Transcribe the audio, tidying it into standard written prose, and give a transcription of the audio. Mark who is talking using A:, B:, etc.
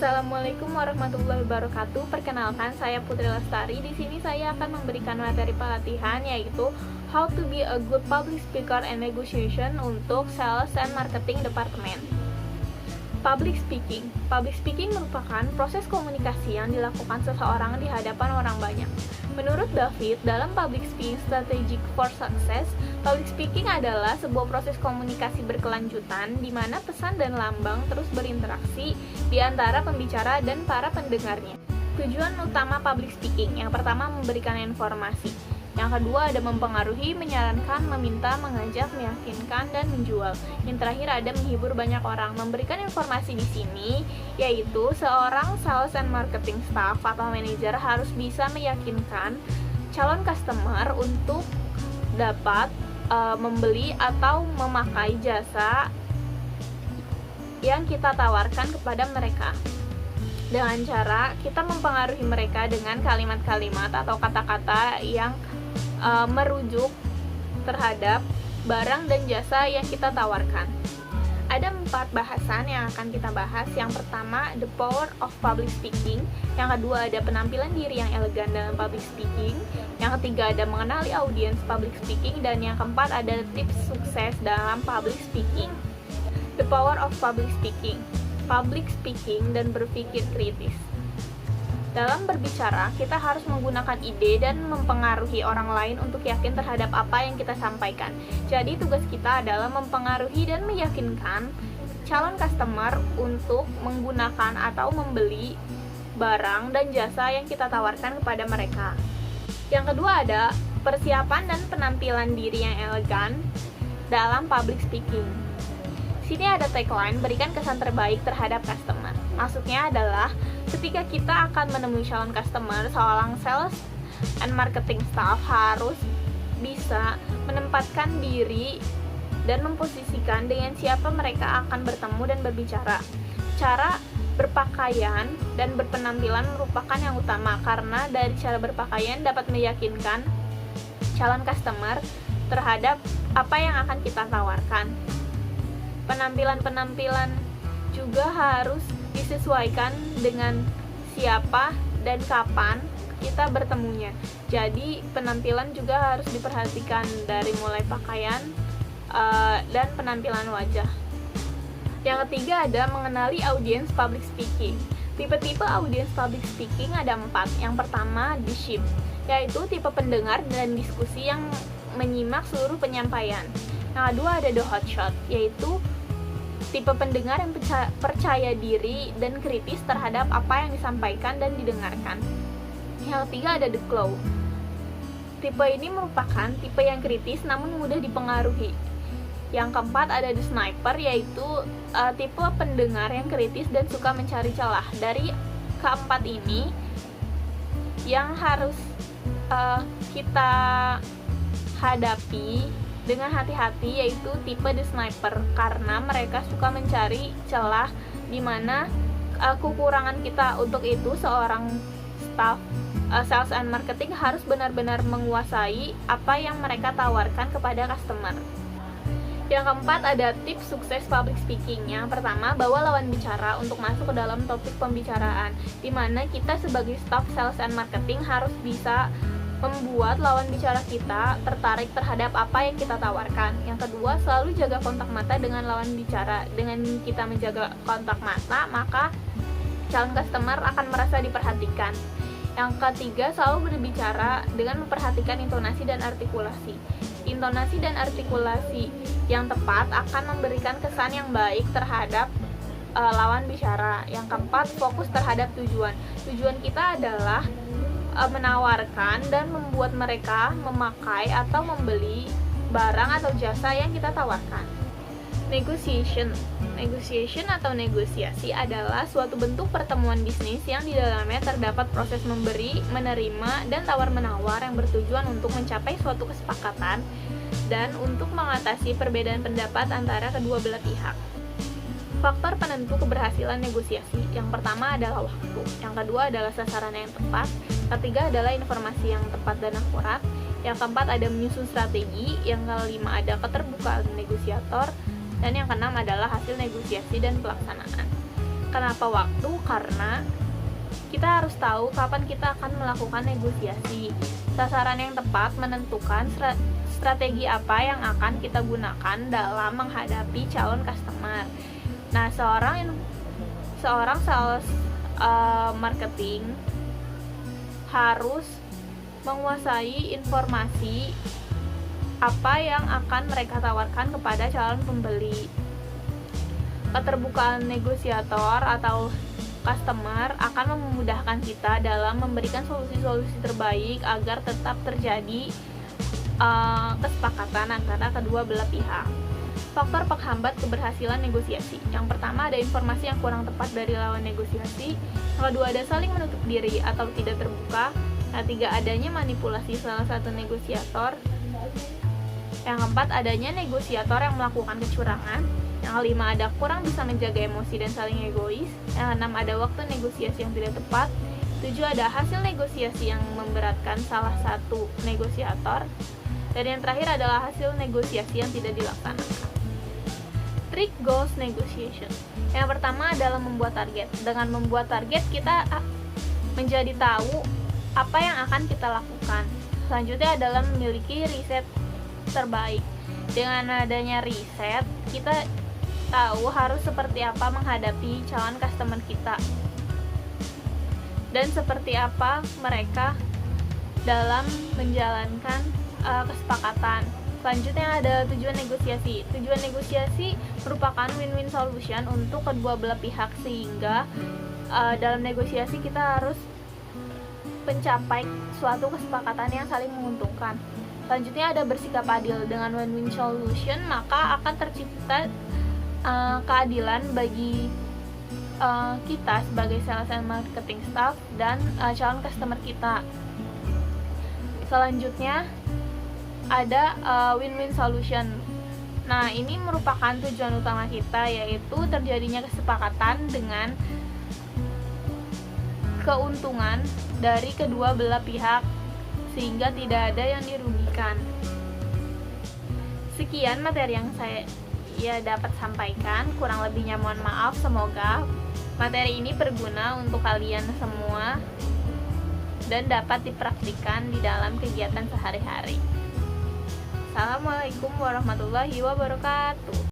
A: Assalamualaikum warahmatullahi wabarakatuh. Perkenalkan, saya Putri Lestari. Di sini saya akan memberikan materi pelatihan yaitu How to be a good public speaker and negotiation untuk Sales and Marketing Department. Public speaking. Public speaking merupakan proses komunikasi yang dilakukan seseorang di hadapan orang banyak. Menurut David, dalam Public Speaking Strategy for Success, public speaking adalah sebuah proses komunikasi berkelanjutan di mana pesan dan lambang terus berinteraksi di antara pembicara dan para pendengarnya. Tujuan utama public speaking, yang pertama memberikan informasi. Yang kedua ada mempengaruhi, menyarankan, meminta, mengajak, meyakinkan, dan menjual. Yang terakhir ada menghibur banyak orang. Memberikan informasi di sini yaitu seorang sales and marketing staff atau manajer harus bisa meyakinkan calon customer untuk dapat membeli atau memakai jasa yang kita tawarkan kepada mereka. Dengan cara kita mempengaruhi mereka dengan kalimat-kalimat atau kata-kata yang merujuk terhadap barang dan jasa yang kita tawarkan. Ada 4 bahasan yang akan kita bahas. Yang pertama, the power of public speaking. Yang kedua, ada penampilan diri yang elegan dalam public speaking. Yang ketiga, ada mengenali audiens public speaking. Dan yang keempat, ada tips sukses dalam public speaking. The power of public speaking. Public speaking dan berpikir kritis. Dalam berbicara, kita harus menggunakan ide dan mempengaruhi orang lain untuk yakin terhadap apa yang kita sampaikan. Jadi tugas kita adalah mempengaruhi dan meyakinkan calon customer untuk menggunakan atau membeli barang dan jasa yang kita tawarkan kepada mereka. Yang kedua ada persiapan dan penampilan diri yang elegan dalam public speaking. Sini ada tagline, berikan kesan terbaik terhadap customer. Maksudnya adalah ketika kita akan menemui calon customer, seorang sales and marketing staff harus bisa menempatkan diri dan memposisikan dengan siapa mereka akan bertemu dan berbicara. Cara berpakaian dan berpenampilan merupakan yang utama karena dari cara berpakaian dapat meyakinkan calon customer terhadap apa yang akan kita tawarkan. Penampilan juga harus disesuaikan dengan siapa dan kapan kita bertemunya. Jadi penampilan juga harus diperhatikan dari mulai pakaian dan penampilan wajah. Yang ketiga ada mengenali audiens public speaking. Tipe-tipe audiens public speaking ada 4. Yang pertama the sheep, yaitu tipe pendengar dan diskusi yang menyimak seluruh penyampaian. Yang kedua ada the hotshot, yaitu tipe pendengar yang percaya diri dan kritis terhadap apa yang disampaikan dan didengarkan. Yang ketiga ada the claw. Tipe ini merupakan tipe yang kritis namun mudah dipengaruhi. Yang keempat ada the sniper, yaitu tipe pendengar yang kritis dan suka mencari celah. Dari keempat ini yang harus kita hadapi dengan hati-hati yaitu tipe the sniper, karena mereka suka mencari celah di mana kekurangan kita. Untuk itu seorang staff sales and marketing harus benar-benar menguasai apa yang mereka tawarkan kepada customer. Yang keempat ada tips sukses public speaking. Yang pertama, bawa lawan bicara untuk masuk ke dalam topik pembicaraan, di mana kita sebagai staff sales and marketing harus bisa membuat lawan bicara kita tertarik terhadap apa yang kita tawarkan. Yang kedua, selalu jaga kontak mata dengan lawan bicara. Dengan kita menjaga kontak mata, maka calon customer akan merasa diperhatikan. Yang ketiga, selalu berbicara dengan memperhatikan intonasi dan artikulasi. Intonasi dan artikulasi yang tepat akan memberikan kesan yang baik terhadap lawan bicara. Yang keempat, fokus terhadap tujuan. Tujuan kita adalah menawarkan dan membuat mereka memakai atau membeli barang atau jasa yang kita tawarkan. Negotiation atau negosiasi adalah suatu bentuk pertemuan bisnis yang di dalamnya terdapat proses memberi, menerima, dan tawar-menawar yang bertujuan untuk mencapai suatu kesepakatan dan untuk mengatasi perbedaan pendapat antara kedua belah pihak. Faktor penentu keberhasilan negosiasi. Yang pertama adalah waktu, yang kedua adalah sasaran yang tepat, ketiga adalah informasi yang tepat dan akurat, yang keempat ada menyusun strategi, yang kelima ada keterbukaan negosiator, dan yang keenam adalah hasil negosiasi dan pelaksanaan. Kenapa waktu? Karena kita harus tahu kapan kita akan melakukan negosiasi. Sasaran yang tepat menentukan strategi apa yang akan kita gunakan dalam menghadapi calon customer. Nah, seorang sales marketing harus menguasai informasi apa yang akan mereka tawarkan kepada calon pembeli. Keterbukaan negosiator atau customer akan memudahkan kita dalam memberikan solusi-solusi terbaik agar tetap terjadi kesepakatan antara kedua belah pihak. Faktor penghambat keberhasilan negosiasi. Yang pertama, ada informasi yang kurang tepat dari lawan negosiasi. Yang kedua, ada saling menutup diri atau tidak terbuka. Yang ketiga, adanya manipulasi salah satu negosiator. Yang keempat, adanya negosiator yang melakukan kecurangan. Yang kelima, ada kurang bisa menjaga emosi dan saling egois. Yang keenam, ada waktu negosiasi yang tidak tepat. 7, ada hasil negosiasi yang memberatkan salah satu negosiator. Dan yang terakhir adalah hasil negosiasi yang tidak dilaksanakan. Trik goals negotiation. Yang pertama adalah membuat target. Dengan membuat target, kita menjadi tahu apa yang akan kita lakukan. Selanjutnya adalah memiliki riset terbaik. Dengan adanya riset, kita tahu harus seperti apa menghadapi calon customer kita dan seperti apa mereka dalam menjalankan kesepakatan. Selanjutnya ada tujuan negosiasi. Tujuan negosiasi merupakan win-win solution untuk kedua belah pihak, sehingga dalam negosiasi kita harus mencapai suatu kesepakatan yang saling menguntungkan. Selanjutnya ada bersikap adil. Dengan win-win solution maka akan tercipta keadilan bagi kita sebagai sales and marketing staff dan calon customer kita. Selanjutnya ada win-win solution. Nah, ini merupakan tujuan utama kita, yaitu terjadinya kesepakatan dengan keuntungan dari kedua belah pihak sehingga tidak ada yang dirugikan. Sekian materi yang saya dapat sampaikan, kurang lebihnya mohon maaf. Semoga materi ini berguna untuk kalian semua dan dapat dipraktikkan di dalam kegiatan sehari-hari. Assalamualaikum warahmatullahi wabarakatuh.